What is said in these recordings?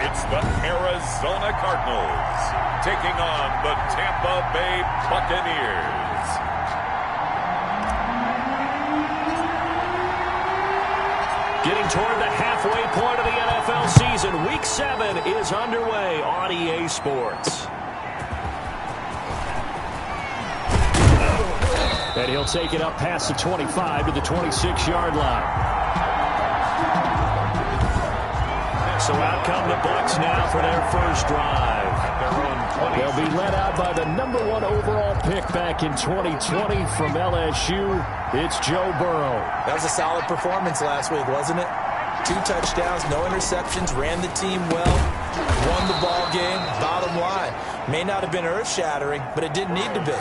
It's the Arizona Cardinals taking on the Tampa Bay Buccaneers. Getting toward the halfway point of the NFL season. Week 7 is underway on EA Sports. And he'll take it up past the 25 to the 26-yard line. So out come the Bucs now for their first drive. They'll be led out by the #1 overall pick back in 2020 from LSU. It's Joe Burrow. That was a solid performance last week, wasn't it? 2 touchdowns, no interceptions, ran the team well, won the ball game. Bottom line, may not have been earth-shattering, but it didn't need to be.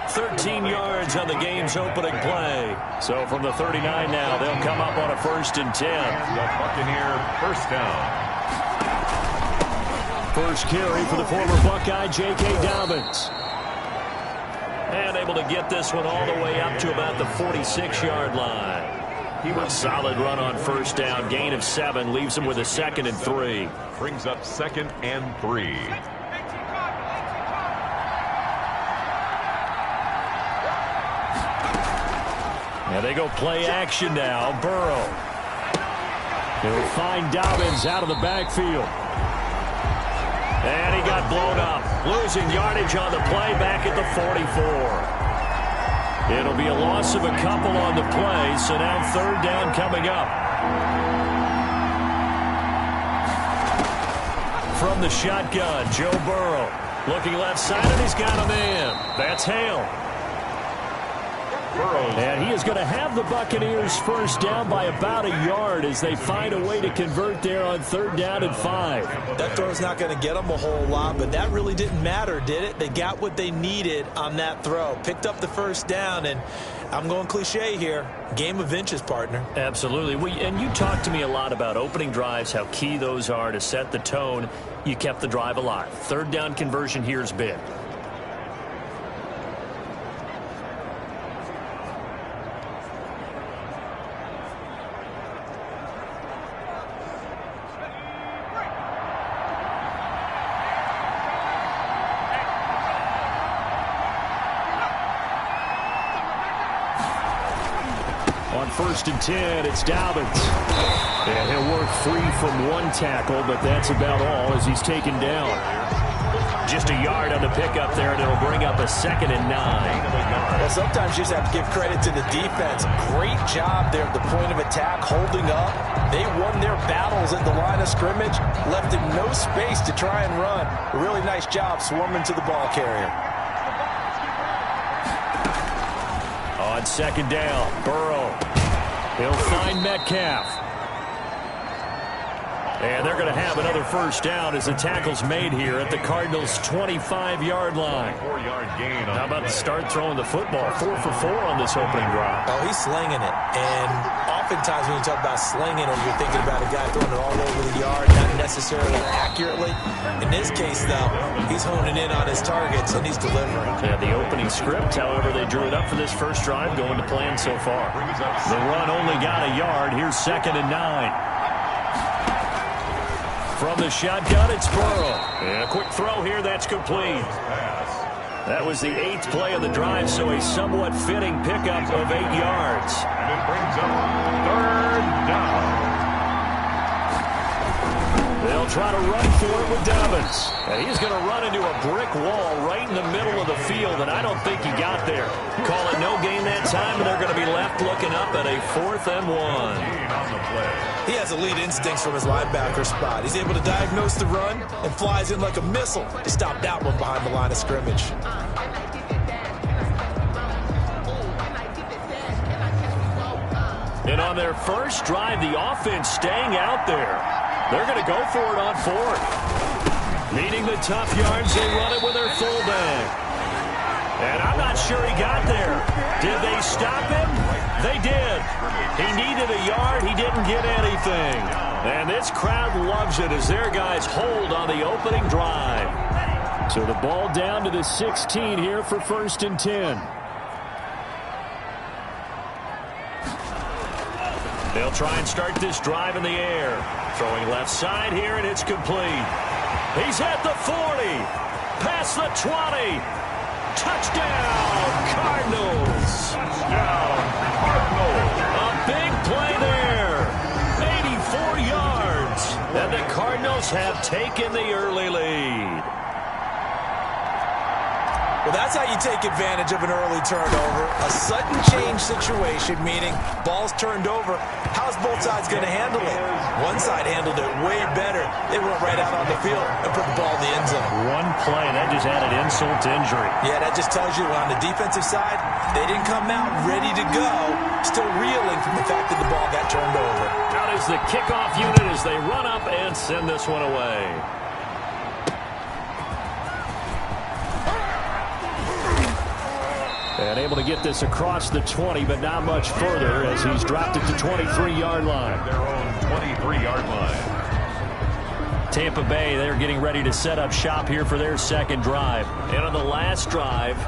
13 yards on the game's opening play. So from the 39 now, they'll come up on a 1st and 10. The Buccaneer first down. First carry for the former Buckeye, J.K. Dobbins. And able to get this one all the way up to about the 46-yard line. A solid run on first down. Gain of 7 leaves him with a 2nd and 3. Brings up 2nd and 3. Now they go play action now. Burrow. He'll find Dobbins out of the backfield. And he got blown up. Losing yardage on the play back at the 44. It'll be a loss of a couple on the play, so now 3rd down coming up. From the shotgun, Joe Burrow. Looking left side, and he's got a man. That's Hale. And he is going to have the Buccaneers first down by about a yard as they find a way to convert there on 3rd down and 5. That throw's not going to get them a whole lot, but that really didn't matter, did it? They got what they needed on that throw. Picked up the first down, and I'm going cliche here. Game of inches, partner. Absolutely. And you talked to me a lot about opening drives, how key those are to set the tone. You kept the drive alive. 3rd down conversion here is big. On 1st and 10, it's Dobbins. And he'll work free from 1 tackle, but that's about all as he's taken down. Just a yard on the pickup there, and it'll bring up a 2nd and 9. Well, sometimes you just have to give credit to the defense. Great job there at the point of attack, holding up. They won their battles at the line of scrimmage, left him no space to try and run. A really nice job swarming to the ball carrier. On 2nd down, Burrow. He'll find Metcalf. And they're going to have another first down as the tackle's made here at the Cardinals' 25-yard line. 4-yard gain. How about to start throwing the football? 4 for 4 on this opening drive. Oh, he's slinging it. And oftentimes when you talk about slinging it, you're thinking about a guy throwing it all over the yard, not necessarily accurately. In this case, though, he's honing in on his targets, and he's delivering. Yeah, the opening script, however, they drew it up for this first drive, going to plan so far. The run only got a yard. Here's 2nd and 9. From the shotgun, it's Burrow. And a quick throw here, that's complete. That was the 8th play of the drive, so a somewhat fitting pickup of 8 yards. And it brings up 3rd down. They'll try to run for it with Dobbins. And he's going to run into a brick wall right in the middle of the field, and I don't think he got there. Call it no gain that time, and they're going to be left looking up at a 4th and 1. He has elite instincts from his linebacker spot. He's able to diagnose the run and flies in like a missile to stop that one behind the line of scrimmage. And on their first drive, the offense staying out there. They're going to go for it on 4th. Needing the tough yards, they run it with their fullback. And I'm not sure he got there. Did they stop him? They did. He needed a yard. He didn't get anything. And this crowd loves it as their guys hold on the opening drive. So the ball down to the 16 here for 1st and 10. They'll try and start this drive in the air. Throwing left side here, and it's complete. He's at the 40. Past the 20. Touchdown, Cardinals. Touchdown, Cardinals. A big play there. 84 yards. And the Cardinals have taken the early lead. Well, that's how you take advantage of an early turnover. A sudden change situation, meaning ball's turned over. How's both sides going to handle it? One side handled it way better. They went right out on the field and put the ball in the end zone. One play, that just added insult to injury. Yeah, that just tells you on the defensive side, they didn't come out ready to go, still reeling from the fact that the ball got turned over. Out is the kickoff unit as they run up and send this one away. And able to get this across the 20, but not much further as he's dropped it to 23-yard line. Their own 23-yard line. Tampa Bay, they're getting ready to set up shop here for their second drive. And on the last drive,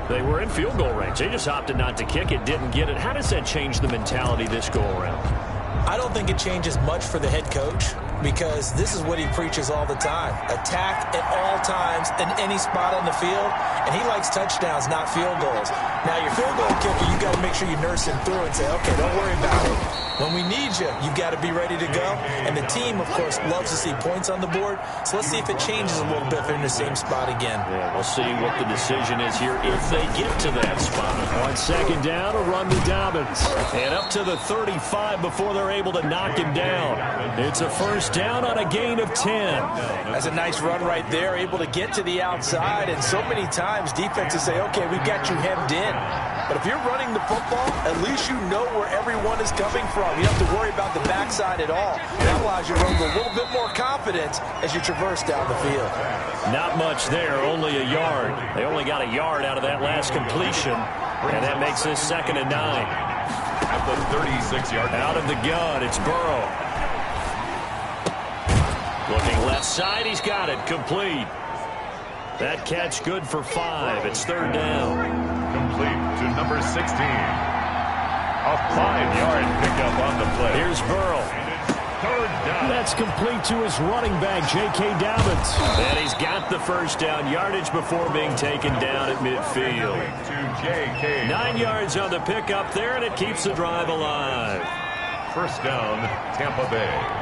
they were in field goal range. They just opted not to kick it, didn't get it. How does that change the mentality this go-around? I don't think it changes much for the head coach because this is what he preaches all the time. Attack at all times in any spot on the field, and he likes touchdowns, not field goals. Now, your field goal kicker, you got to make sure you nurse him through and say, okay, don't worry about it. When we need you, you've got to be ready to go. And the team, of course, loves to see points on the board. So let's see if it changes a little bit if they're in the same spot again. Yeah, we'll see what the decision is here if they get to that spot. On second down, a run to Dobbins. And up to the 35 before they're able to knock him down. It's a first down on a gain of 10. That's a nice run right there, able to get to the outside. And so many times defenses say, okay, we've got you hemmed in. But if you're running the football, at least you know where everyone is coming from. You don't have to worry about the backside at all. That allows you to run with a little bit more confidence as you traverse down the field. Not much there, only a yard. They only got a yard out of that last completion, and that makes this 2nd and 9. At the 36-yard line. Out of the gun, it's Burrow. Looking left side, he's got it, complete. That catch good for 5. It's 3rd down. Complete to number 16. A 5-yard pickup on the play. Here's Burrow. And it's 3rd down. That's complete to his running back, J.K. Dobbins. And he's got the first down yardage before being taken down at midfield. To J.K. 9 yards on the pickup there, and it keeps the drive alive. First down, Tampa Bay.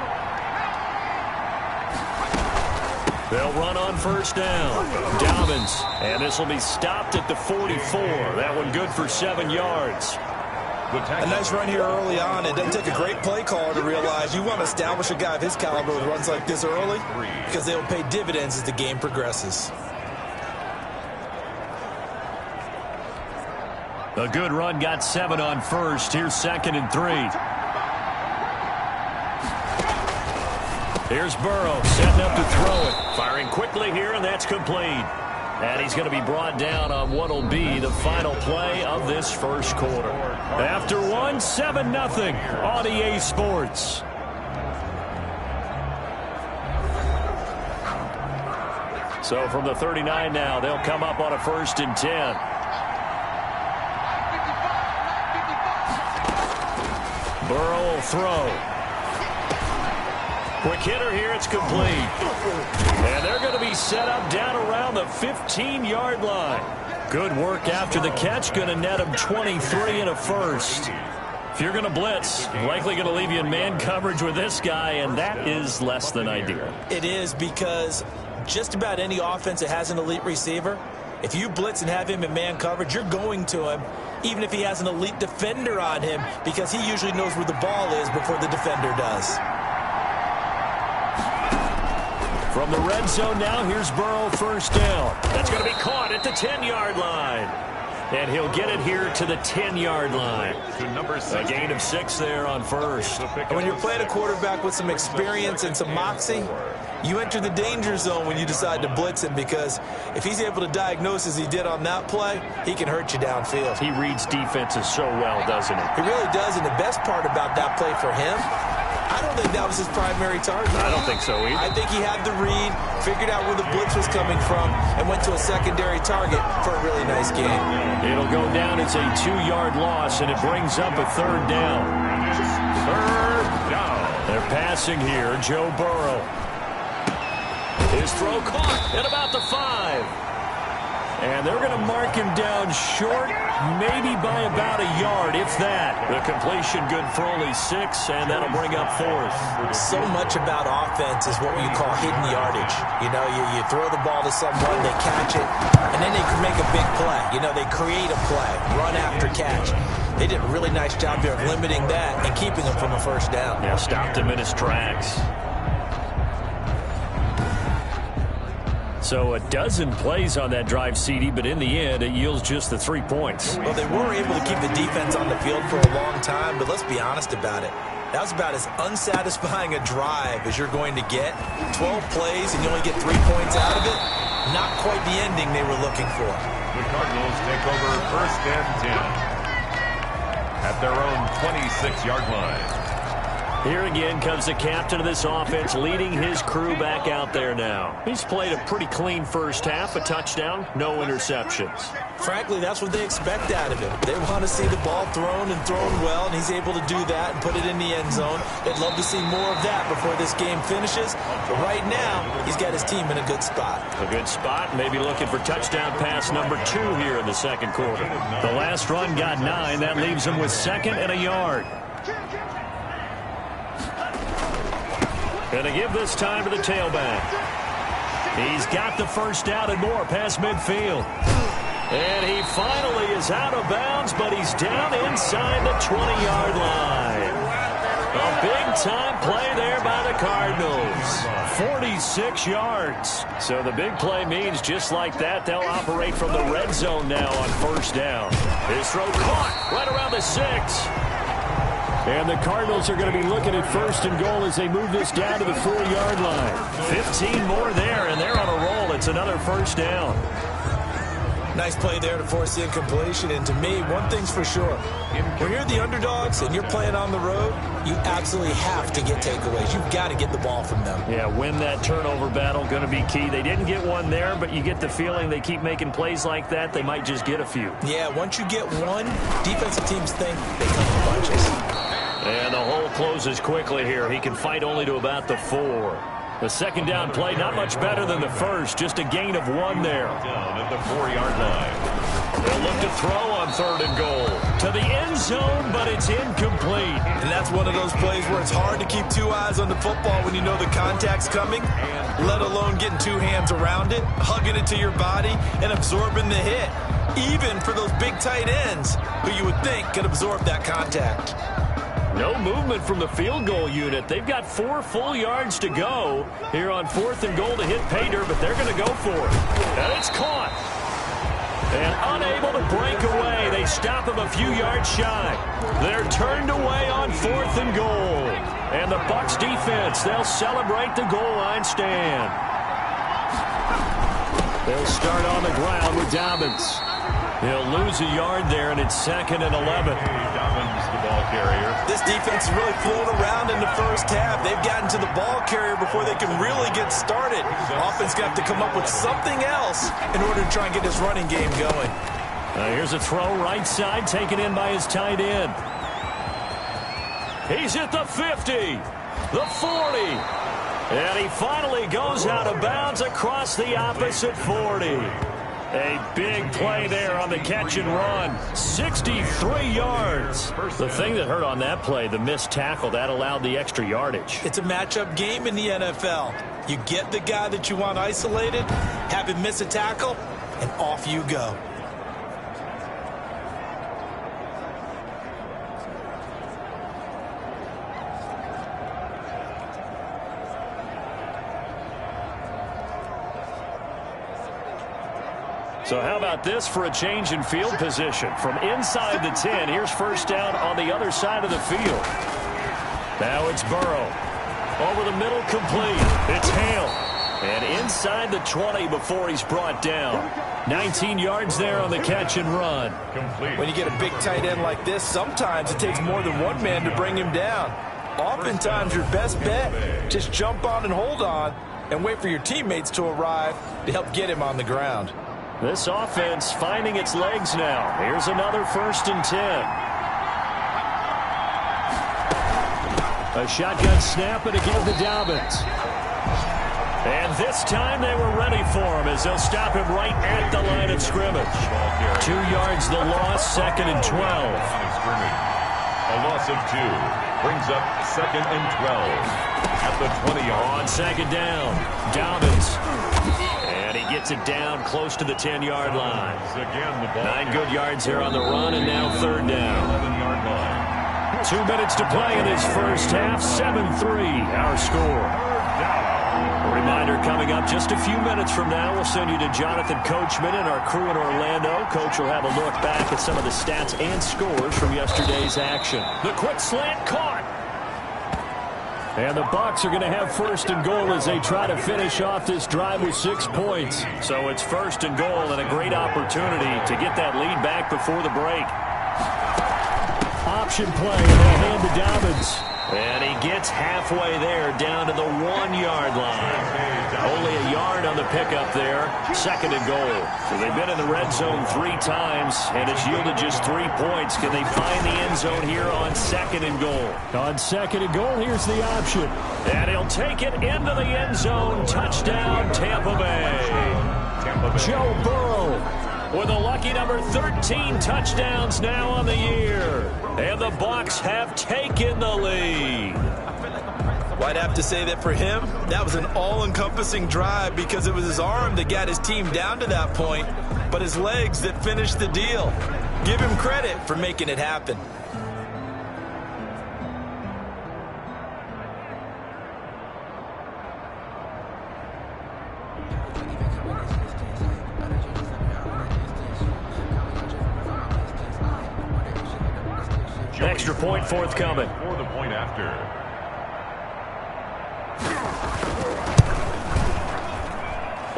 They'll run on first down. Dobbins. And this will be stopped at the 44. That one good for 7 yards. A nice run here early on. It doesn't take a great play caller to realize you want to establish a guy of his caliber with runs like this early because they will pay dividends as the game progresses. A good run got 7 on first. Here's 2nd and 3. Here's Burrow setting up to throw it. Firing quickly here, and that's complete. And he's going to be brought down on what will be the final play of this first quarter. After one, 7-0 on EA Sports. So from the 39 now, they'll come up on a 1st and 10. Burrow will throw. Quick hitter here, it's complete. And they're going to be set up down around the 15-yard line. Good work after the catch, going to net him 23 and a first. If you're going to blitz, likely going to leave you in man coverage with this guy, and that is less than ideal. It is because just about any offense that has an elite receiver, if you blitz and have him in man coverage, you're going to him, even if he has an elite defender on him, because he usually knows where the ball is before the defender does. From the red zone now, here's Burrow, first down. That's going to be caught at the 10-yard line. And he'll get it here to the 10-yard line. To number 6. A gain of 6 there on first. And when you're playing a quarterback with some experience and some moxie, you enter the danger zone when you decide to blitz him, because if he's able to diagnose as he did on that play, he can hurt you downfield. He reads defenses so well, doesn't he? He really does, and the best part about that play for him, I don't think that was his primary target. I don't think so either. I think he had the read, figured out where the blitz was coming from, and went to a secondary target for a really nice game. It'll go down as a 2-yard loss, and it brings up a 3rd down. third down. They're passing here. Joe Burrow. His throw caught at about the 5. And they're going to mark him down short, maybe by about a yard, if that. The completion good for only 6, and that'll bring up 4th. So much about offense is what you call hidden yardage. You know, you throw the ball to someone, they catch it, and then they can make a big play. You know, they create a play, run after catch. They did a really nice job there of limiting that and keeping him from a first down. Yeah, stopped him in his tracks. So a dozen plays on that drive, CD, but in the end, it yields just the 3 points. Well, they were able to keep the defense on the field for a long time, but let's be honest about it. That was about as unsatisfying a drive as you're going to get. 12 plays and you only get 3 points out of it. Not quite the ending they were looking for. The Cardinals take over 1st and 10 at their own 26-yard line. Here again comes the captain of this offense, leading his crew back out there now. He's played a pretty clean first half, a touchdown, no interceptions. Frankly, that's what they expect out of him. They want to see the ball thrown and thrown well, and he's able to do that and put it in the end zone. They'd love to see more of that before this game finishes. But right now, he's got his team in a good spot. A good spot, maybe looking for touchdown pass number 2 here in the second quarter. The last run got 9. That leaves him with 2nd and a yard. Going to give this time to the tailback. He's got the first down and more past midfield. And he finally is out of bounds, but he's down inside the 20-yard line. A big-time play there by the Cardinals. 46 yards. So the big play means just like that, they'll operate from the red zone now on first down. His throw caught right around the 6. And the Cardinals are going to be looking at 1st and goal as they move this down to the 4-yard line. 15 more there, and they're on a roll. It's another first down. Nice play there to force the incompletion. And to me, one thing's for sure. When you're the underdogs and you're playing on the road, you absolutely have to get takeaways. You've got to get the ball from them. Yeah, win that turnover battle, going to be key. They didn't get one there, but you get the feeling they keep making plays like that, they might just get a few. Yeah, once you get one, defensive teams think they come in bunches. And the hole closes quickly here. He can fight only to about the 4. The second down play, not much better than the first. Just a gain of 1 there. Down at the 4-yard line. They'll look to throw on 3rd and goal. To the end zone, but it's incomplete. And that's one of those plays where it's hard to keep 2 eyes on the football when you know the contact's coming, let alone getting 2 hands around it, hugging it to your body, and absorbing the hit. Even for those big tight ends who you would think could absorb that contact. No movement from the field goal unit. They've got 4 full yards to go here on 4th and goal to hit Pater, but they're going to go for it. And it's caught. And unable to break away. They stop him a few yards shy. They're turned away on 4th and goal. And the Bucs defense, they'll celebrate the goal line stand. They'll start on the ground with Dobbins. He'll lose a yard there, and it's 2nd and 11. Dobbins, the ball carrier. This defense is really flown around in the first half. They've gotten to the ball carrier before they can really get started. Offense got to come up with something else in order to try and get this running game going. Here's a throw right side, taken in by his tight end. He's at the 50, the 40, and he finally goes out of bounds across the opposite 40. A big play there on the catch and run. 63 yards. The thing that hurt on that play, the missed tackle, that allowed the extra yardage. It's a matchup game in the NFL. You get the guy that you want isolated, have him miss a tackle, and off you go. So how about this for a change in field position? From inside the 10, here's first down on the other side of the field. Now it's Burrow. Over the middle, complete. It's Hale. And inside the 20 before he's brought down. 19 yards there on the catch and run. Complete. When you get a big tight end like this, sometimes it takes more than one man to bring him down. Oftentimes your best bet, just jump on and hold on and wait for your teammates to arrive to help get him on the ground. This offense finding its legs now. Here's another 1st and 10. A shotgun snap and a give to Dobbins. And this time they were ready for him as they'll stop him right at the line of scrimmage. 2 yards the loss, 2nd and 12. A loss of 2 brings up 2nd and 12 at the 20-yard. On 2nd down, Dobbins. And he gets it down close to the 10-yard line. 9 good yards there on the run, and now 3rd down. 11-yard line. 2 minutes to play in this first half. 7-3 our score. A reminder coming up just a few minutes from now. We'll send you to Jonathan Coachman and our crew in Orlando. Coach will have a look back at some of the stats and scores from yesterday's action. The quick slant caught. And the Bucs are going to have 1st and goal as they try to finish off this drive with 6 points. So it's 1st and goal and a great opportunity to get that lead back before the break. Option play, and they hand to Dobbins. And he gets halfway there down to the 1-yard line. Only a yard on the pickup there. 2nd and goal. So they've been in the red zone 3 times, and it's yielded just 3 points. Can they find the end zone here on 2nd and goal? On 2nd and goal, here's the option. And he'll take it into the end zone. Touchdown, Tampa Bay. Joe Burrow with a lucky number 13 touchdowns now on the year. And the Bucs have taken the lead. Well, I'd have to say that for him, that was an all-encompassing drive because it was his arm that got his team down to that point, but his legs that finished the deal. Give him credit for making it happen. Extra point forthcoming. For the point after.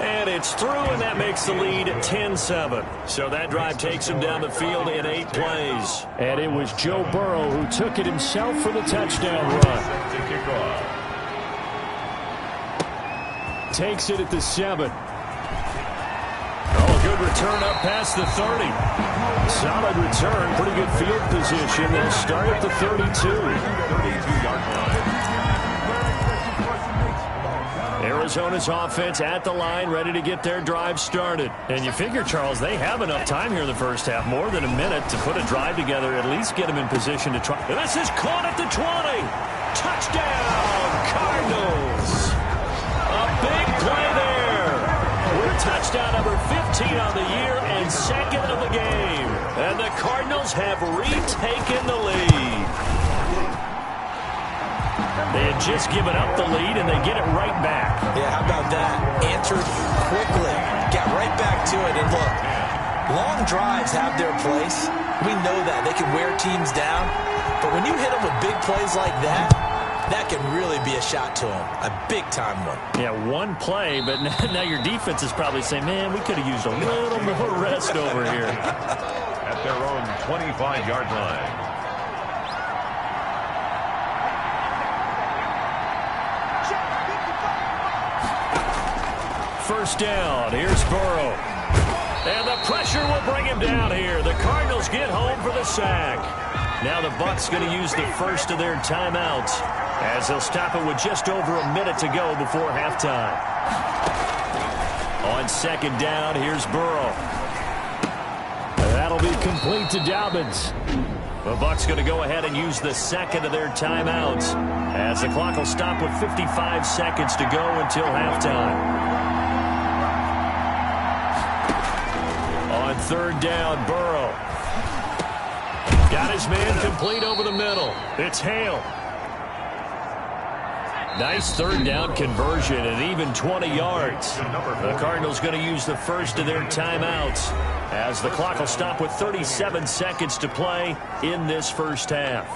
And it's through, and that makes the lead 10-7. So that drive takes him down the field in 8 plays. And it was Joe Burrow who took it himself for the touchdown run. To kick off. Takes it at the 7. Oh, good return up past the 30. Solid return, pretty good field position. They'll start at the 32. 32-yard line. Arizona's offense at the line, ready to get their drive started. And you figure, Charles, they have enough time here in the first half, more than a minute, to put a drive together, at least get them in position to try. And this is caught at the 20. Touchdown, Cardinals. A big play there. With touchdown number 15 on the year and 2nd of the game. And the Cardinals have retaken the lead. They had just given up the lead, and they get it right back. Yeah, how about that? Answered quickly. Got right back to it. And look, long drives have their place. We know that. They can wear teams down. But when you hit them with big plays like that, that can really be a shot to them. A big-time one. Yeah, one play, but now your defense is probably saying, man, we could have used a little more rest over here. At their own 25-yard line. First down, here's Burrow. And the pressure will bring him down here. The Cardinals get home for the sack. Now the Bucs going to use the first of their timeouts as they'll stop it with just over a minute to go before halftime. On 2nd down, here's Burrow. That'll be complete to Dobbins. The Bucs going to go ahead and use the 2nd of their timeouts as the clock will stop with 55 seconds to go until halftime. On 3rd down, Burrow. Got his man complete over the middle. It's Hale. Nice 3rd down conversion and even 20 yards. The Cardinals going to use the first of their timeouts as the clock will stop with 37 seconds to play in this first half.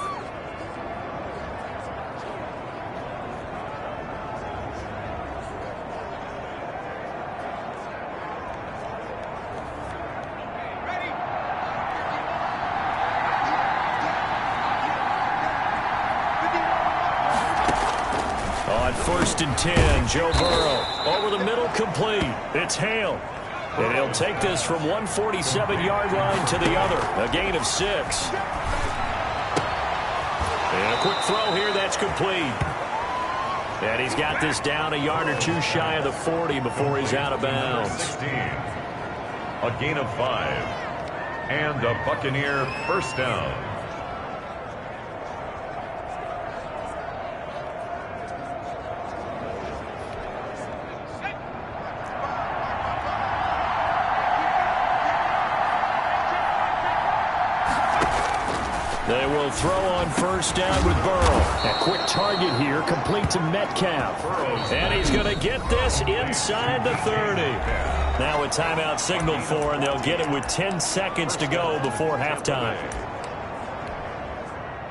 On 1st and 10, Joe Burrow over the middle, complete. It's Hale. And he'll take this from 147-yard line to the other. A gain of 6. And a quick throw here that's complete. And he's got this down a yard or two shy of the 40 before he's out of bounds. 16. A gain of 5. And a Buccaneer first down. They will throw on first down with Burrow. A quick target here, complete to Metcalf. And he's going to get this inside the 30. Now a timeout signaled for, and they'll get it with 10 seconds to go before halftime.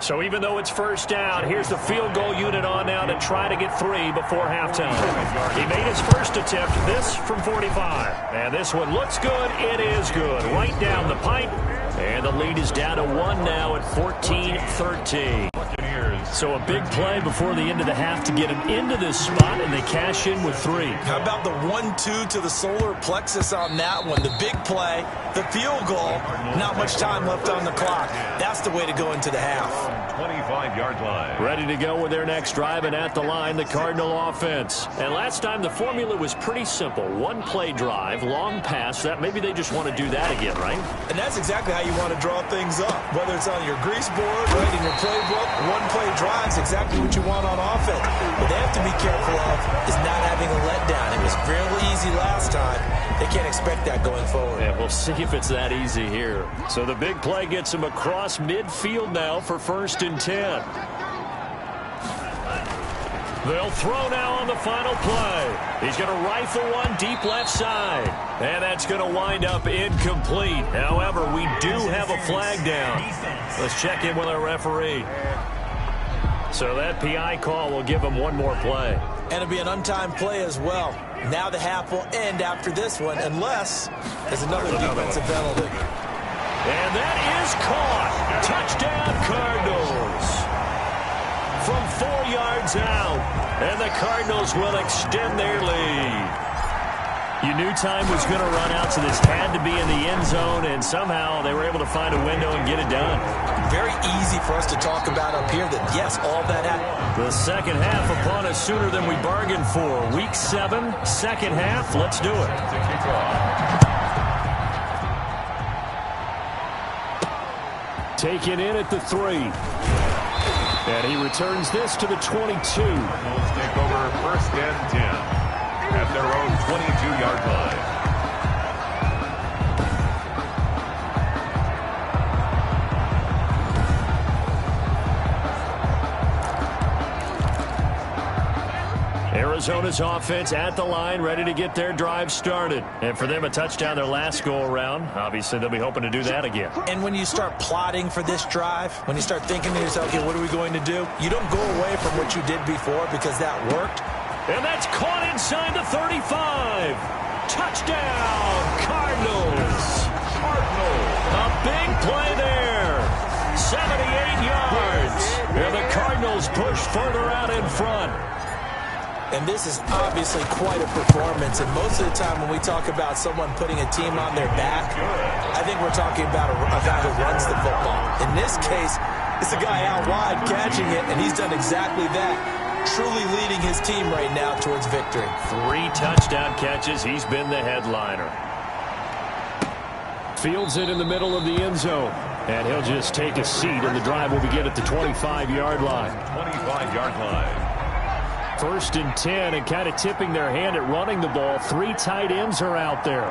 So even though it's first down, here's the field goal unit on now to try to get 3 before halftime. He made his first attempt, this from 45. And this one looks good. It is good. Right down the pipe. And the lead is down to 1 now at 14-13. So a big play before the end of the half to get him into this spot, and they cash in with 3. How about the 1-2 to the solar plexus on that one? The big play, the field goal, not much time left on the clock. That's the way to go into the half. 25-yard line. Ready to go with their next drive, and at the line, the Cardinal offense. And last time, the formula was pretty simple. One-play drive, long pass. That maybe they just want to do that again, right? And that's exactly how you want to draw things up. Whether it's on your grease board, writing your playbook, one-play drive's exactly what you want on offense. What they have to be careful of is not having a letdown. It was fairly easy last time. They can't expect that going forward. Yeah, we'll see if it's that easy here. So the big play gets him across midfield now for 1st and 10. They'll throw now on the final play. He's going to rifle one deep left side. And that's going to wind up incomplete. However, we do have a flag down. Let's check in with our referee. So that PI call will give him one more play. And it'll be an untimed play as well. Now the half will end after this one, unless there's another defensive penalty. And that is caught. Touchdown, Cardinals. From 4 yards out. And the Cardinals will extend their lead. You knew time was going to run out, so this had to be in the end zone, and somehow they were able to find a window and get it done. Very easy for us to talk about up here that, yes, all that happened. The second half upon us sooner than we bargained for. Week 7, second half. Let's do it. Taken in at the 3. And he returns this to the 22. Let's take over 1st and 10 at their own 22-yard line. Arizona's offense at the line, ready to get their drive started. And for them, a touchdown their last go-around. Obviously, they'll be hoping to do that again. And when you start plotting for this drive, when you start thinking to yourself, okay, what are we going to do? You don't go away from what you did before because that worked. And that's caught inside the 35. Touchdown, Cardinals. A big play there. 78 yards. And the Cardinals push further out in front. And this is obviously quite a performance. And most of the time when we talk about someone putting a team on their back, I think we're talking about a guy who runs the football. In this case, it's a guy out wide catching it, and he's done exactly that. Truly leading his team right now towards victory. 3 touchdown catches. He's been the headliner. Fields it in the middle of the end zone. And he'll just take a seat, and the drive will begin at the 25-yard line. 25-yard line. 1st and 10, and kind of tipping their hand at running the ball. 3 tight ends are out there.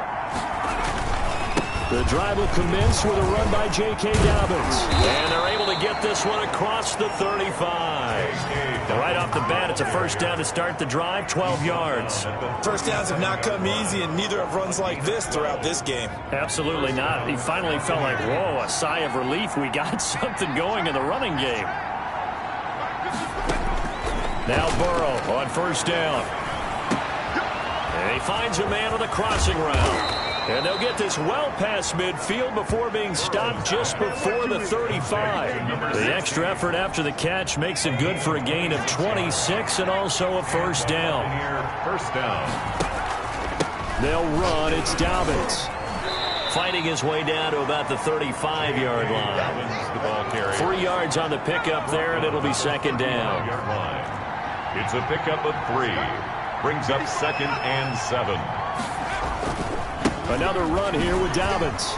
The drive will commence with a run by J.K. Dobbins. And they're able to get this one across the 35. Right off the bat, it's a first down to start the drive, 12 yards. First downs have not come easy, and neither have runs like this throughout this game. Absolutely not. He finally felt like, whoa, a sigh of relief. We got something going in the running game. Now Burrow on first down. And he finds a man on the crossing route. And they'll get this well past midfield before being stopped just before the 35. The extra effort after the catch makes it good for a gain of 26 and also a first down. First down. They'll run. It's Dobbins. fighting his way down to about the 35-yard line. 3 yards on the pickup there, and it'll be second down. It's a pickup of 3. Brings up 2nd and 7. Another run here with Dobbins.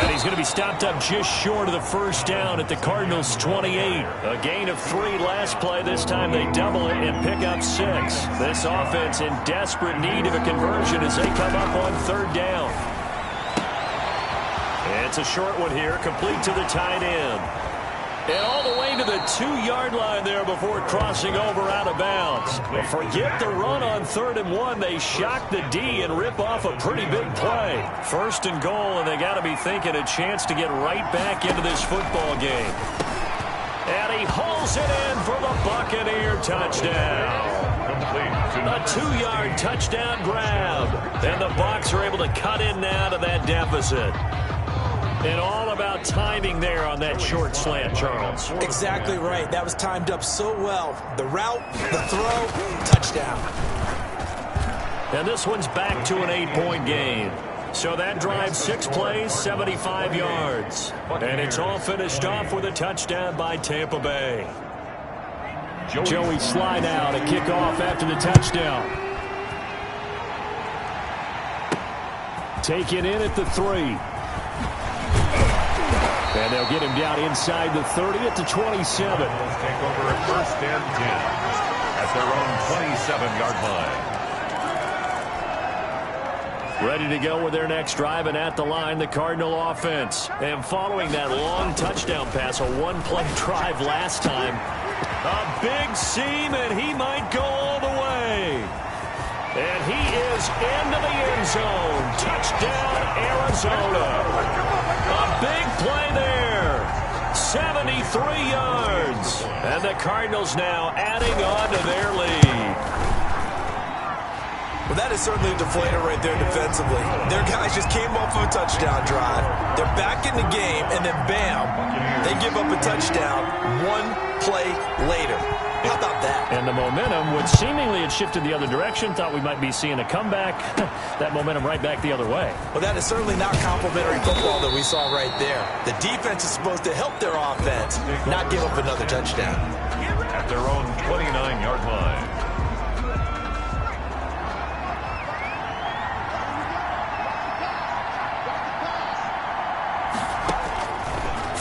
And he's going to be stopped up just short of the first down at the Cardinals' 28. A gain of 3 last play. This time they double it and pick up 6. This offense in desperate need of a conversion as they come up on 3rd down. It's a short one here, complete to the tight end. And all the way to the 2-yard line there before crossing over out of bounds. But forget the run on 3rd and 1. They shock the D and rip off a pretty big play. 1st and goal, and they got to be thinking a chance to get right back into this football game. And he hauls it in for the Buccaneer touchdown. A 2-yard touchdown grab. And the Bucs are able to cut in now to that deficit. And all about timing there on that short slant, Charles. Exactly right. That was timed up so well. The route, the throw, touchdown. And this one's back to an 8-point game. So that drive, 6 plays, 75 yards. And it's all finished off with a touchdown by Tampa Bay. Joey Sly now to kick off after the touchdown. Take it in at the 3. And they'll get him down inside the 30 at the 27. Take over at 1st and 10 at their own 27-yard line. Ready to go with their next drive, and at the line, the Cardinal offense. And following that long touchdown pass, a 1-play drive last time, a big seam, and he might go all the way. And he is into the end zone. Touchdown, Arizona. A big play there. 73 yards. And the Cardinals now adding on to their lead. Well, that is certainly a deflator right there defensively. Their guys just came off of a touchdown drive. They're back in the game, and then bam, they give up a touchdown 1 play later. How about that? And the momentum, which seemingly had shifted the other direction, thought we might be seeing a comeback. That momentum right back the other way. Well, that is certainly not complimentary football that we saw right there. The defense is supposed to help their offense, not give up another touchdown. At their own 29-yard line.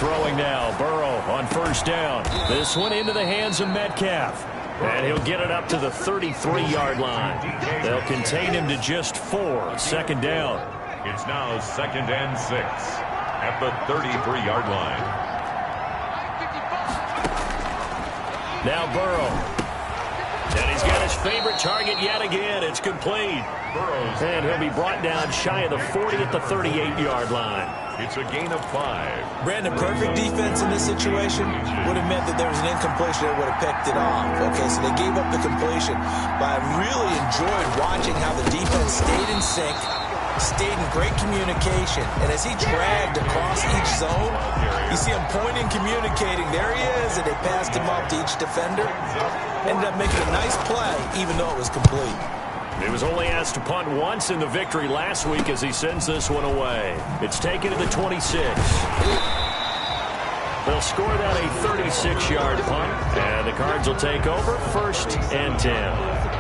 Throwing now, Burrow on 1st down. This one into the hands of Metcalf. And he'll get it up to the 33-yard line. They'll contain him to just 4. 2nd down. It's now 2nd and 6 at the 33-yard line. Now Burrow. And he's got his favorite target yet again. It's complete. And he'll be brought down shy of the 40 at the 38-yard line. It's a gain of 5. Brandon, perfect defense in this situation would have meant that there was an incompletion that would have picked it off. Okay, so they gave up the completion. But I really enjoyed watching how the defense stayed in sync, stayed in great communication. And as he dragged across each zone, you see him pointing, communicating. There he is, and they passed him off to each defender. Ended up making a nice play, even though it was complete. He was only asked to punt once in the victory last week as he sends this one away. It's taken to the 26. They'll score that a 36-yard punt, and the Cards will take over 1st and 10.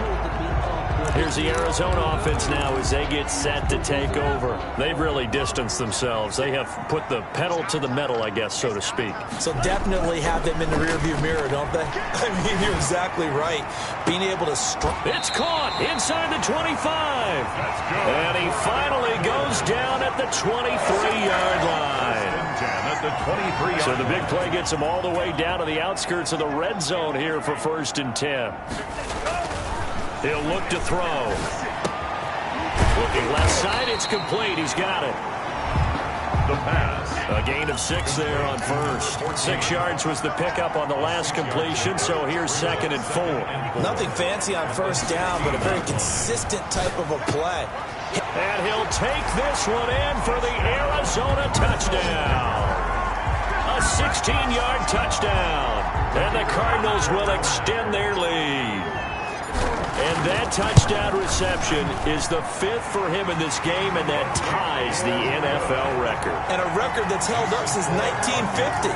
Here's the Arizona offense now as they get set to take over. They've really distanced themselves. They have put the pedal to the metal, I guess, so to speak. So definitely have them in the rearview mirror, don't they? I mean, you're exactly right. Being able to It's caught inside the 25. That's good. And he finally goes down at the 23-yard line. At the 23-yard So the big play gets him all the way down to the outskirts of the red zone here for 1st and 10. He'll look to throw. Looking left side, it's complete. He's got it. The pass. A gain of 6 there on 1st. 6 yards was the pickup on the last completion, so here's 2nd and 4. Nothing fancy on 1st down, but a very consistent type of a play. And he'll take this one in for the Arizona touchdown. A 16-yard touchdown. And the Cardinals will extend their lead. And that touchdown reception is the 5th for him in this game, and that ties the NFL record. And a record that's held up since 1950.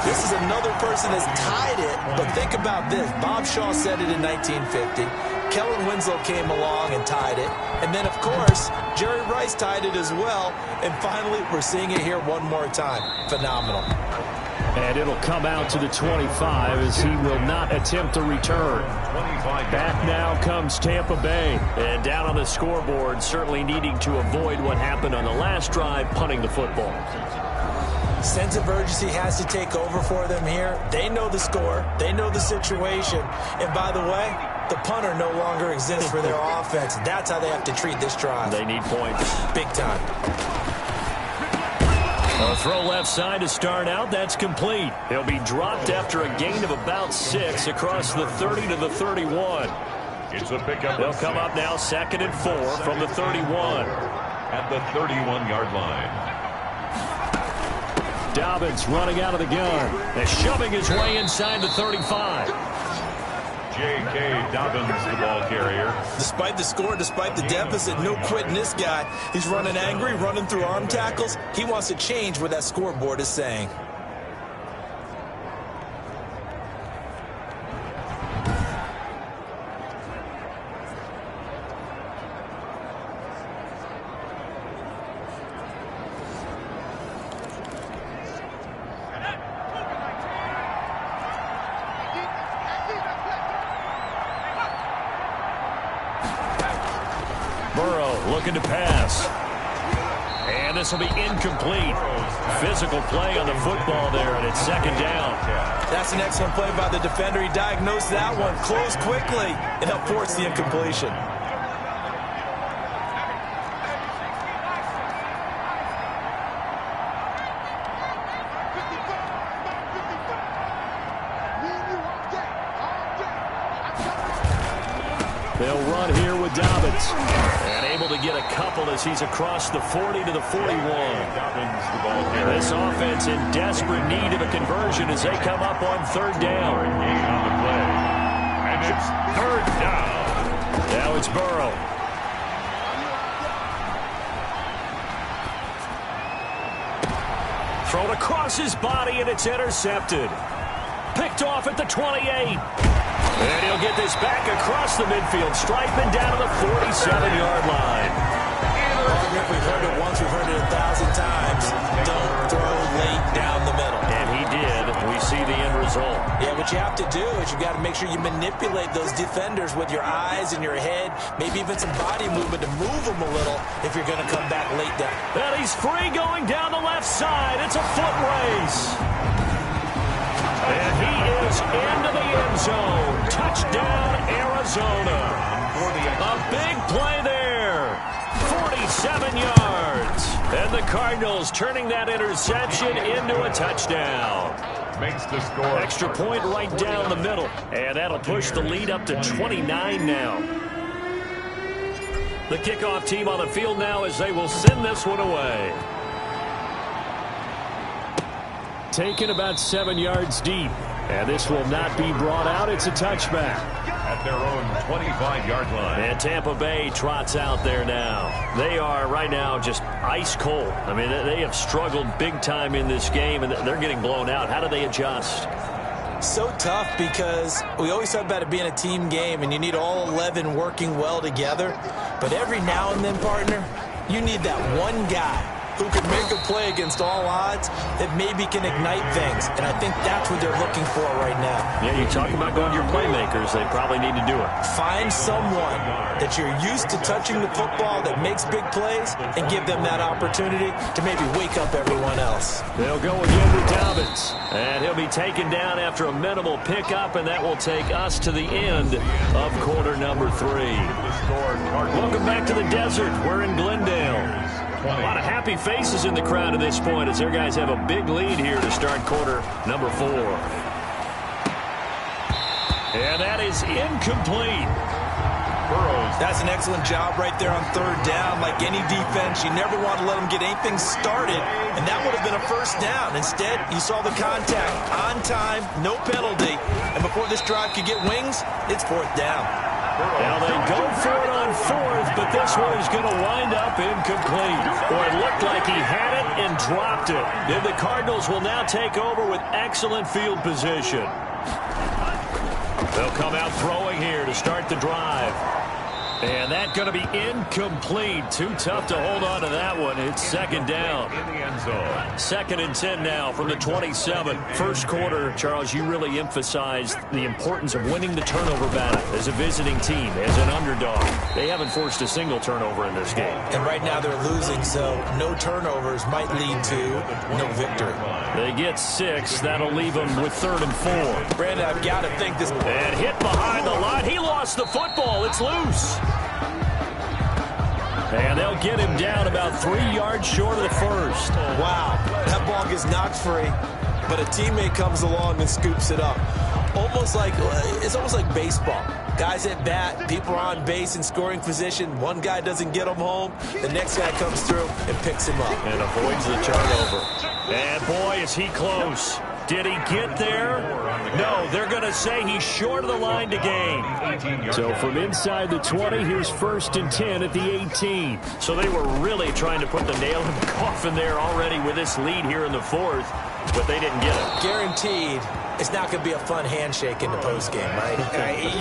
This is another person that's tied it, but think about this. Bob Shaw said it in 1950. Kellen Winslow came along and tied it. And then, of course, Jerry Rice tied it as well. And finally, we're seeing it here one more time. Phenomenal. And it'll come out to the 25 as he will not attempt to return. Back now comes Tampa Bay. And down on the scoreboard, certainly needing to avoid what happened on the last drive, punting the football. Sense of urgency has to take over for them here. They know the score. They know the situation. And by the way, the punter no longer exists for their offense. That's how they have to treat this drive. They need points. Big time. A throw left side to start out. That's complete. He'll be dropped after a gain of about 6 across the 30 to the 31. It's a pickup. They'll come up now 2nd and 4 from the 31. At the 31-yard line. Dobbins running out of the gun and shoving his way inside the 35. J.K. Dobbins, the ball carrier. Despite the score, despite the deficit, no quitting this guy. He's running angry, running through arm tackles. He wants to change what that scoreboard is saying. Looking to pass. And this will be incomplete. Physical play on the football there, and it's 2nd down. That's an excellent play by the defender. He diagnosed that one, closed quickly, and helped force the incompletion. They'll run here with Dobbins. And able to get a couple as he's across the 40 to the 41. Dobbins, the ball carrier. This offense in desperate need of a conversion as they come up on 3rd down. On the play. And it's 3rd down. Now it's Burrow. Thrown across his body, and it's intercepted. Picked off at the 28. And he'll get this back across the midfield stripe and down to the 47-yard line. We've heard it once, we've heard it 1,000 times. Don't throw late down the middle. And he did. We see the end result. Yeah, what you have to do is you've got to make sure you manipulate those defenders with your eyes and your head, maybe even some body movement to move them a little if you're going to come back late down. And he's free going down the left side. It's a foot race. And he is into the end zone. Touchdown, Arizona. A big play there. 47 yards. And the Cardinals turning that interception into a touchdown. Makes the score. Extra point right down the middle. And that'll push the lead up to 29 now. The kickoff team on the field now as they will send this one away. Taken about 7 yards deep. And this will not be brought out. It's a touchback. At their own 25-yard line. And Tampa Bay trots out there now. They are right now just ice cold. I mean, they have struggled big time in this game, and they're getting blown out. How do they adjust? So tough because we always talk about it being a team game, and you need all 11 working well together. But every now and then, partner, you need that one guy who could make a play against all odds that maybe can ignite things. And I think that's what they're looking for right now. Yeah, you talk about going to your playmakers. They probably need to do it. Find someone that you're used to touching the football that makes big plays and give them that opportunity to maybe wake up everyone else. They'll go again with Dobbins. And he'll be taken down after a minimal pickup, and that will take us to the end of quarter number 3. Welcome back to the desert. We're in Glendale. A lot of happy faces in the crowd at this point as their guys have a big lead here to start quarter number 4. And that is incomplete. Burrows. That's an excellent job right there on 3rd down. Like any defense, you never want to let them get anything started, and that would have been a 1st down. Instead, you saw the contact on time, no penalty, and before this drive could get wings, it's 4th down. Now they go for it on fourth, but this one is going to wind up incomplete. Boy, it looked like he had it and dropped it. And the Cardinals will now take over with excellent field position. They'll come out throwing here to start the drive. And that's going to be incomplete. Too tough to hold on to that one. It's second down. In the end zone. 2nd and 10 now from the 27. First quarter, Charles, you really emphasized the importance of winning the turnover battle as a visiting team, as an underdog. They haven't forced a single turnover in this game. And right now they're losing, so no turnovers might lead to no victory. They get 6. That'll leave them with 3rd and 4. Brandon, I've got to think this... And hit behind the line. He lost the football. It's loose. And they'll get him down about 3 yards short of the first. Wow, that ball gets knocked free, but a teammate comes along and scoops it up. It's almost like baseball. Guys at bat, people are on base in scoring position. One guy doesn't get him home. The next guy comes through and picks him up. And avoids the turnover. And boy, is he close. Did he get there? No, they're going to say he's short of the line to gain. So from inside the 20, here's 1st and 10 at the 18. So they were really trying to put the nail in the coffin there already with this lead here in the 4th, but they didn't get it. Guaranteed, it's not going to be a fun handshake in the postgame, right?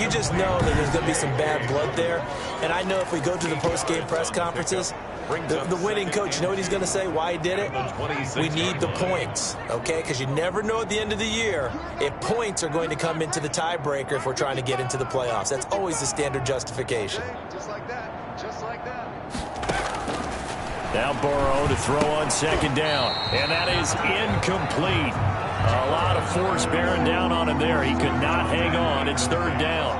You just know that there's going to be some bad blood there. And I know if we go to the postgame press conferences, the winning coach, you know what he's going to say, why he did it? We need the points, okay? Because you never know at the end of the year if points are going to come into the tiebreaker if we're trying to get into the playoffs. That's always the standard justification. Just like that. Just like that. Now Burrow to throw on 2nd down. And that is incomplete. A lot of force bearing down on him there. He could not hang on. It's 3rd down.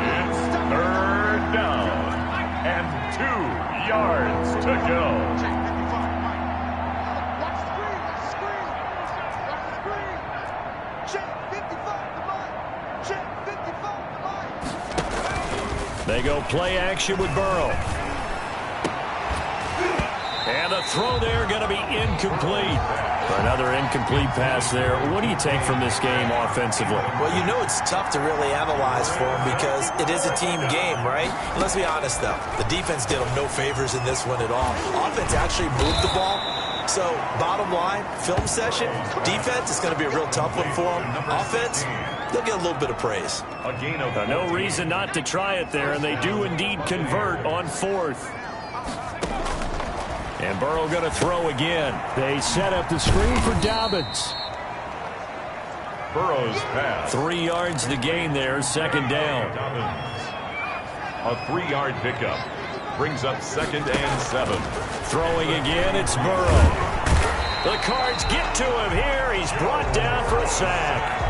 It's 3rd down. And 2 yards to go. Watch the screen. Watch the screen. Watch the screen. Check 55 to mine. Check 55 to mine. They go play action with Burrow. And the throw there going to be incomplete. Another incomplete pass there. What do you take from this game offensively? Well, you know it's tough to really analyze for them because it is a team game, right? And let's be honest, though. The defense did them no favors in this one at all. Offense actually moved the ball. So, bottom line, film session, defense is going to be a real tough one for them. Offense, they'll get a little bit of praise. No reason not to try it there, and they do indeed convert on 4th. And Burrow going to throw again. They set up the screen for Dobbins. Burrow's pass. 3 yards to gain there, 2nd down. A 3-yard pickup. Brings up 2nd and 7. Throwing again, it's Burrow. The Cards get to him here. He's brought down for a sack.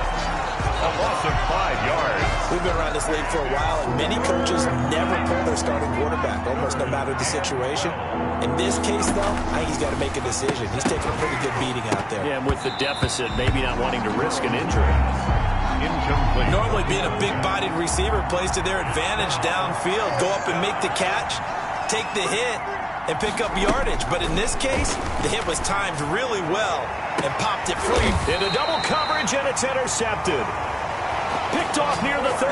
A loss of 5 yards. We've been around this league for a while, and many coaches never pull their starting quarterback, almost no matter the situation. In this case, though, I think he's got to make a decision. He's taking a pretty good beating out there. Yeah, and with the deficit, maybe not wanting to risk an injury. Incomplete. Normally being a big-bodied receiver plays to their advantage downfield. Go up and make the catch, take the hit, and pick up yardage. But in this case, the hit was timed really well and popped it free. Into double coverage, and it's intercepted. Picked off near the 34.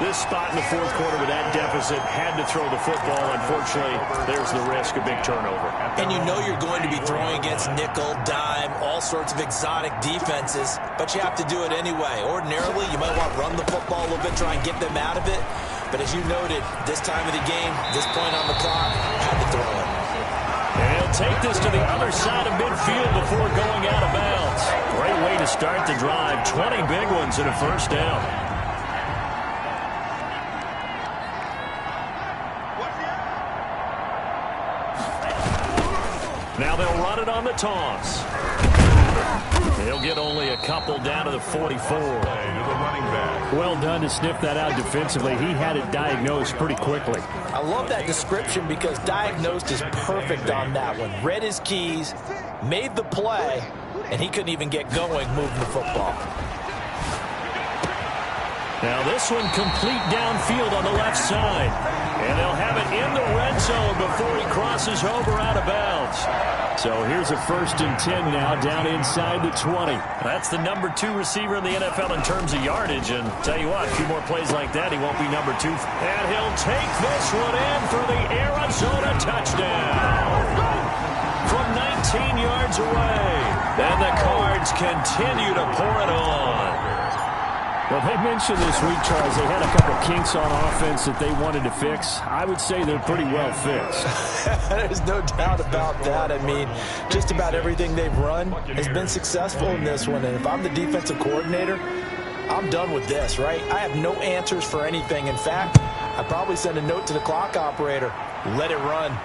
This spot in the 4th quarter with that deficit, had to throw the football. Unfortunately, there's the risk of big turnover. And you know you're going to be throwing against nickel, dime, all sorts of exotic defenses, but you have to do it anyway. Ordinarily, you might want to run the football a little bit, try and get them out of it. But as you noted, this time of the game, this point on the clock, had to throw it. And he'll take this to the other side of midfield before going out of bounds. Great way to start the drive. 20 big ones and a 1st down. Now they'll run it on the toss. They'll get only a couple down to the 44. Well done to sniff that out defensively. He had it diagnosed pretty quickly. I love that description because diagnosed is perfect on that one. Read his keys, made the play, and he couldn't even get going moving the football. Now this one complete downfield on the left side. And they'll have it in the red zone before he crosses over out of bounds. So here's a 1st and 10 now down inside the 20. That's the number 2 receiver in the NFL in terms of yardage. And tell you what, a few more plays like that, he won't be number 2. And he'll take this one in for the Arizona touchdown. From 19 yards away. And the Cards continue to pour it on. Well, they mentioned this week, Charles, they had a couple kinks on offense that they wanted to fix. I would say they're pretty well fixed. There's no doubt about that. I mean, just about everything they've run has been successful in this one. And if I'm the defensive coordinator, I'm done with this, right? I have no answers for anything. In fact, I'd probably send a note to the clock operator. Let it run.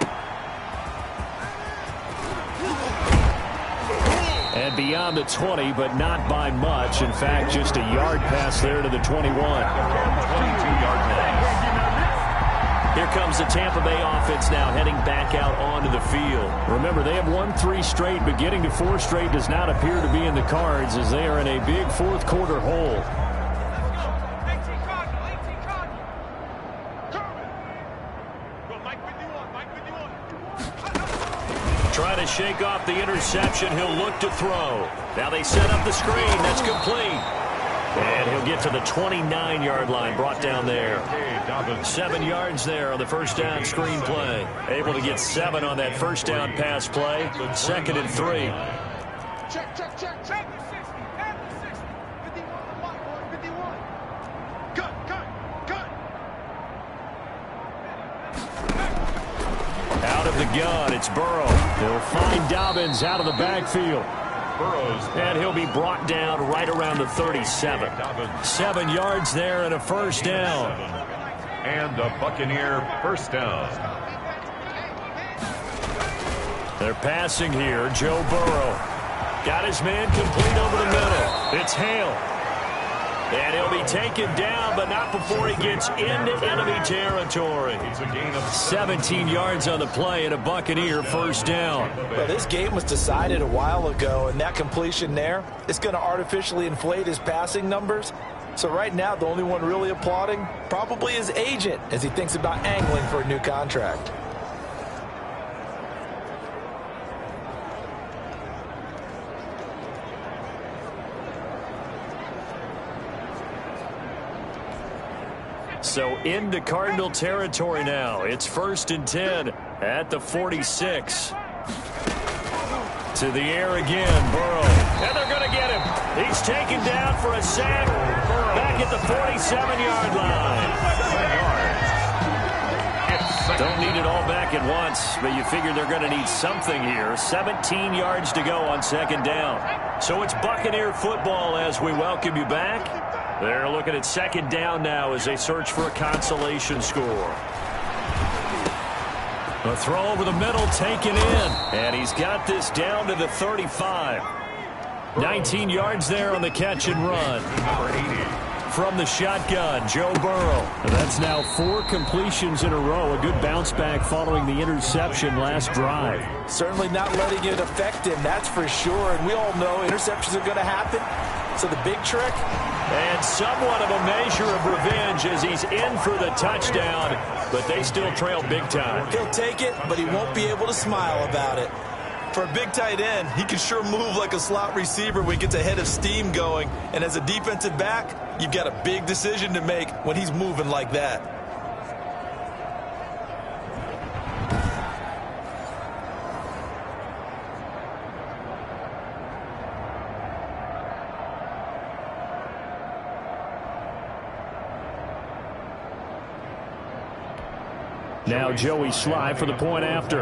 And beyond the 20, but not by much. In fact, just a yard pass there to the 21. 22-yard line. Here comes the Tampa Bay offense now heading back out onto the field. Remember, they have won 3 straight, but getting to 4 straight does not appear to be in the cards as they are in a big fourth-quarter hole. Trying to shake off the interception. He'll look to throw. Now they set up the screen. That's complete. And he'll get to the 29-yard line, brought down there. 7 yards there on the first down screen play. Able to get 7 on that first down pass play. 2nd and 3. Check, check, check, check. 50, 51 on the white board, 51. Cut. Out of the gun, it's Burrow. They'll find Dobbins out of the backfield. And he'll be brought down right around the 37. 7 yards there and a first down. And a Buccaneer first down. They're passing here. Joe Burrow. Got his man complete over the middle. It's Hale. And he'll be taken down, but not before he gets into enemy territory. It's a gain of 17 yards on the play and a Buccaneer first down. Well, this game was decided a while ago, and that completion there is going to artificially inflate his passing numbers. So right now, the only one really applauding probably his agent as he thinks about angling for a new contract. So into Cardinal territory now. It's 1st and 10 at the 46. To the air again, Burrow. And they're going to get him. He's taken down for a sack. Back at the 47-yard line. Don't need it all back at once, but you figure they're going to need something here. 17 yards to go on 2nd down. So it's Buccaneer football as we welcome you back. They're looking at 2nd down now as they search for a consolation score. A throw over the middle taken in. And he's got this down to the 35. 19 yards there on the catch and run. number 80. From the shotgun, Joe Burrow. And that's now 4 completions in a row. A good bounce back following the interception last drive. Certainly not letting it affect him, that's for sure. And we all know interceptions are going to happen. So the big trick? And somewhat of a measure of revenge as he's in for the touchdown, but they still trail big time. He'll take it, but he won't be able to smile about it. For a big tight end, he can sure move like a slot receiver when he gets a head of steam going. And as a defensive back, you've got a big decision to make when he's moving like that. Now Joey Sly for the point after.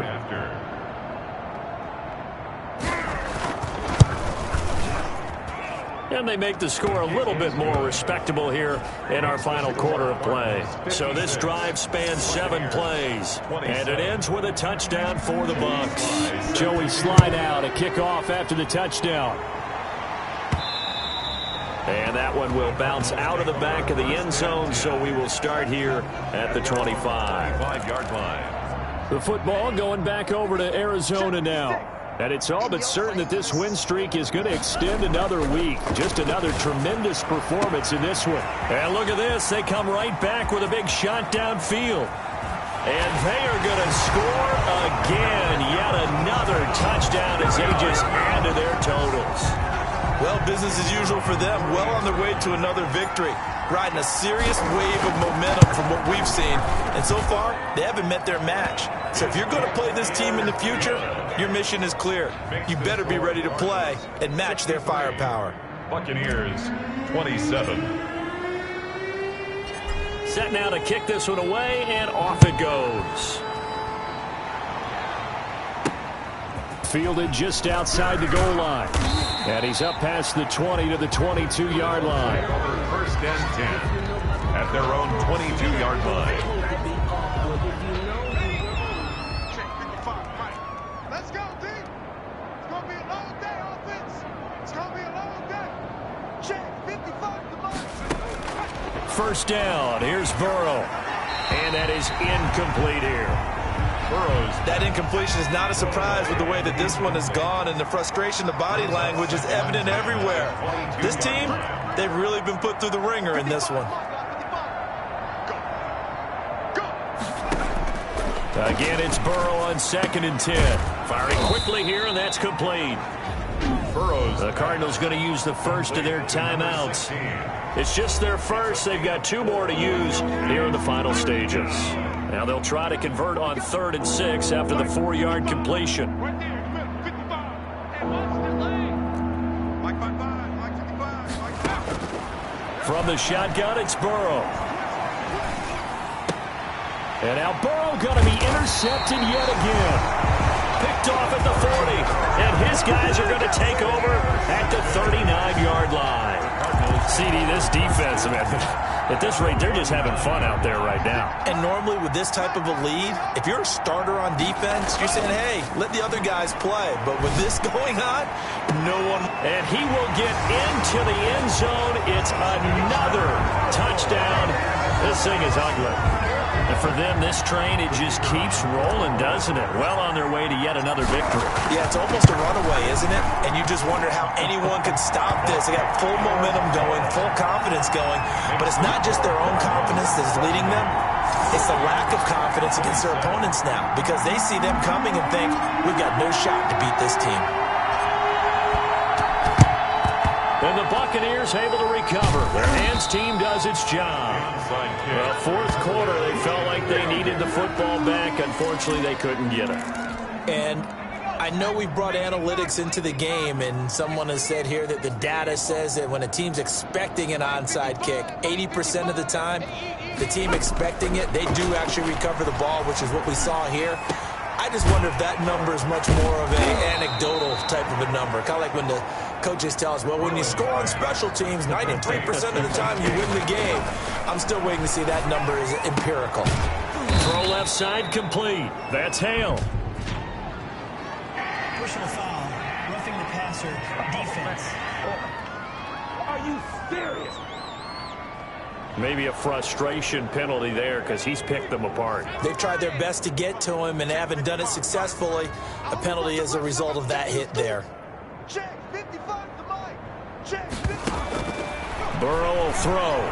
And they make the score a little bit more respectable here in our final quarter of play. So this drive spans 7 plays. And it ends with a touchdown for the Bucs. Joey Sly now to kick off after the touchdown. And that one will bounce out of the back of the end zone, so we will start here at the 25. 5-yard line. The football going back over to Arizona now. And it's all but certain that this win streak is going to extend another week. Just another tremendous performance in this one. And look at this. They come right back with a big shot downfield. And they are going to score again. Yet another touchdown as they just add to their totals. Well, business as usual for them. Well on their way to another victory. Riding a serious wave of momentum from what we've seen. And so far, they haven't met their match. So if you're going to play this team in the future, your mission is clear. You better be ready to play and match their firepower. Buccaneers, 27. Set now to kick this one away, and off it goes. Fielded just outside the goal line. And he's up past the 20 to the 22-yard line. First and 10 at their own 22-yard line. Let's go, team. It's going to be a long day, offense. It's going to be a long day. Check 55 to mine. First down. Here's Burrow. And that is incomplete here. That incompletion is not a surprise with the way that this one has gone, and the frustration, the body language is evident everywhere. This team, they've really been put through the ringer in this one. Again, it's Burrow on 2nd and 10. Firing quickly here, and that's complete. The Cardinals going to use the first of their timeouts. It's just their first. They've got 2 more to use here in the final stages. Now they'll try to convert on 3rd and 6 after the 4-yard completion. From the shotgun, it's Burrow. And now Burrow going to be intercepted yet again. Picked off at the 40. And his guys are going to take over at the 39-yard line. CD, this defense, man, at this rate, they're just having fun out there right now. And normally with this type of a lead, if you're a starter on defense, you're saying, hey, let the other guys play. But with this going on, no one. And he will get into the end zone. It's another touchdown. This thing is ugly. And for them, this train, it just keeps rolling, doesn't it? Well on their way to yet another victory. Yeah, it's almost a runaway, isn't it? And you just wonder how anyone could stop this. They got full momentum going, full confidence going. But it's not just their own confidence that's leading them. It's the lack of confidence against their opponents now, because they see them coming and think, we've got no shot to beat this team. And the Buccaneers able to recover. Their hands team does its job. Well, 4th quarter, they felt like they needed the football back. Unfortunately, they couldn't get it. And I know we brought analytics into the game, and someone has said here that the data says that when a team's expecting an onside kick, 80% of the time, the team expecting it, they do actually recover the ball, which is what we saw here. I just wonder if that number is much more of an anecdotal type of a number. Kind of like when the coaches tell us, well, when you score on special teams, 93% of the time you win the game. I'm still waiting to see that number is empirical. Throw left side complete. That's Hale. Personal foul, roughing the passer, defense. Are you serious? Maybe a frustration penalty there because he's picked them apart. They've tried their best to get to him and haven't done it successfully. A penalty as a result of that hit there. Check 55 to mine. Check 55. Burrow will throw.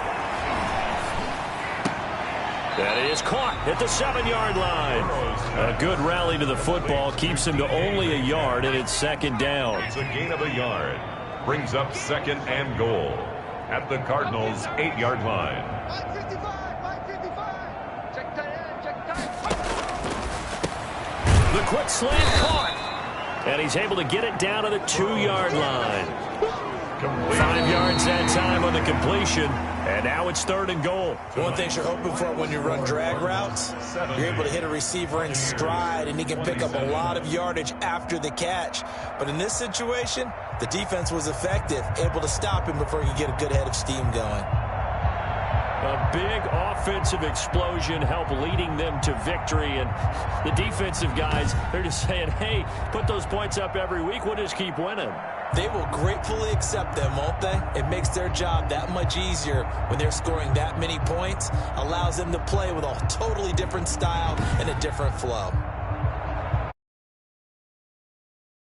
That is caught at the 7-yard line. A good rally to the football keeps him to only a yard, and it's 2nd down. It's a gain of a yard. Brings up 2nd and goal at the Cardinals' 8-yard line. Mine 55. Mine 55. Check tight end. Check tight. The quick slant caught. And he's able to get it down to the 2-yard line. 5 yards that time on the completion. And now it's 3rd and goal. One thing you're hoping for when you run drag routes, you're able to hit a receiver in stride, and he can pick up a lot of yardage after the catch. But in this situation, the defense was effective, able to stop him before he could get a good head of steam going. A big offensive explosion helped leading them to victory. And the defensive guys, they're just saying, hey, put those points up every week. We'll just keep winning. They will gratefully accept them, won't they? It makes their job that much easier when they're scoring that many points. Allows them to play with a totally different style and a different flow.